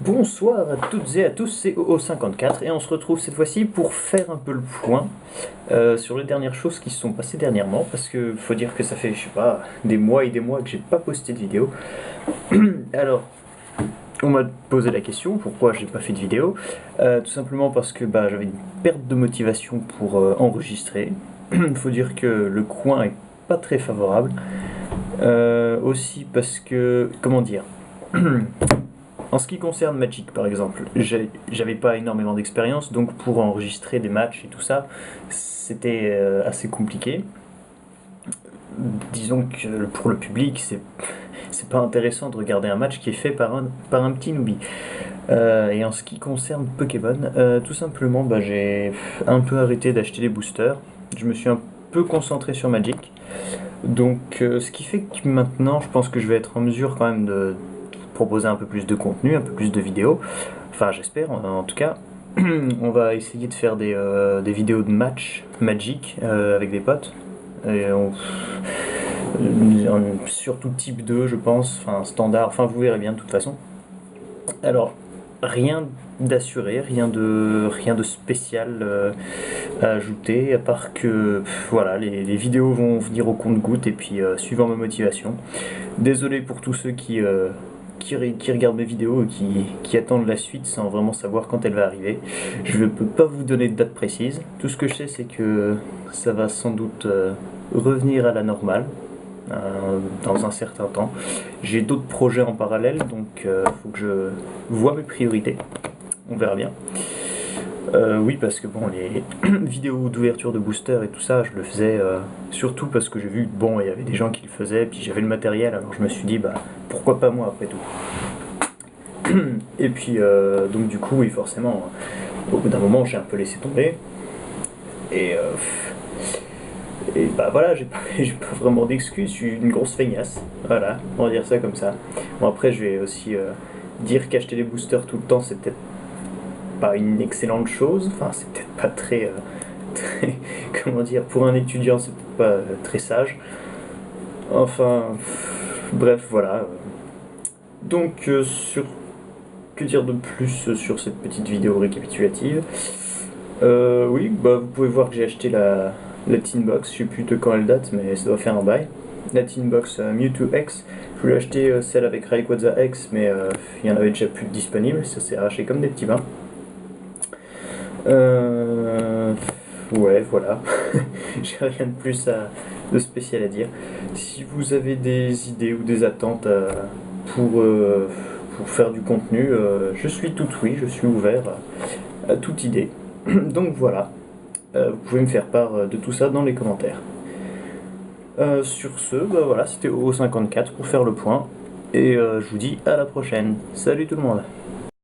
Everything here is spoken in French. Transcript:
Bonsoir à toutes et à tous, c'est OO54 et on se retrouve cette fois-ci pour faire un peu le point sur les dernières choses qui se sont passées dernièrement parce que faut dire que ça fait, je sais pas, des mois et des mois que j'ai pas posté de vidéo. Alors, on m'a posé la question pourquoi j'ai pas fait de vidéo. Tout simplement parce que j'avais une perte de motivation pour enregistrer. Il faut dire que le coin est pas très favorable. Aussi parce que, comment dire, en ce qui concerne Magic par exemple, j'avais pas énormément d'expérience, donc pour enregistrer des matchs et tout ça, c'était assez compliqué. Disons que pour le public, c'est pas intéressant de regarder un match qui est fait par un petit newbie. Et en ce qui concerne Pokémon, tout simplement, j'ai un peu arrêté d'acheter des boosters. Je me suis un peu concentré sur Magic. Donc, ce qui fait que maintenant, je pense que je vais être en mesure quand même de proposer un peu plus de contenu, un peu plus de vidéos. Enfin, j'espère, en tout cas. On va essayer de faire des vidéos de match Magic avec des potes. Et sur tout type de, je pense, enfin standard, enfin vous verrez bien de toute façon. Alors, rien d'assuré, rien de spécial à ajouter, à part que voilà, les vidéos vont venir au compte-gouttes et puis suivant ma motivation. Désolé pour tous ceux qui regardent mes vidéos et qui attendent la suite sans vraiment savoir quand elle va arriver. Je ne peux pas vous donner de date précise. Tout ce que je sais, c'est que ça va sans doute revenir à la normale dans un certain temps. J'ai d'autres projets en parallèle, donc il faut que je vois mes priorités. On verra bien. Oui, parce que bon, les vidéos d'ouverture de booster et tout ça, je le faisais surtout parce que j'ai vu que bon, il y avait des gens qui le faisaient, puis j'avais le matériel, alors je me suis dit, pourquoi pas moi après tout. Et puis, donc du coup, oui, forcément, au bout d'un moment, j'ai un peu laissé tomber. Et, voilà, j'ai pas vraiment d'excuses, je suis une grosse feignasse. Voilà, on va dire ça comme ça. Bon, après, je vais aussi dire qu'acheter des boosters tout le temps, c'est peut-être pas une excellente chose. Enfin, c'est peut-être pas très, comment dire, pour un étudiant, c'est peut-être pas très sage. Enfin, bref, voilà. Donc, que dire de plus sur cette petite vidéo récapitulative. Oui, vous pouvez voir que j'ai acheté la Teen Box, je sais plus de quand elle date, mais ça doit faire un bail. La Teen Box Mewtwo X, je voulais acheter celle avec Rayquaza X, mais il y en avait déjà plus de disponibles, ça s'est arraché comme des petits pains. Ouais, voilà. J'ai rien de plus de spécial à dire. Si vous avez des idées ou des attentes pour faire du contenu, je suis tout oui, je suis ouvert à toute idée. Donc voilà, vous pouvez me faire part de tout ça dans les commentaires. Sur ce, voilà, c'était O54 pour faire le point. Et je vous dis à la prochaine. Salut tout le monde.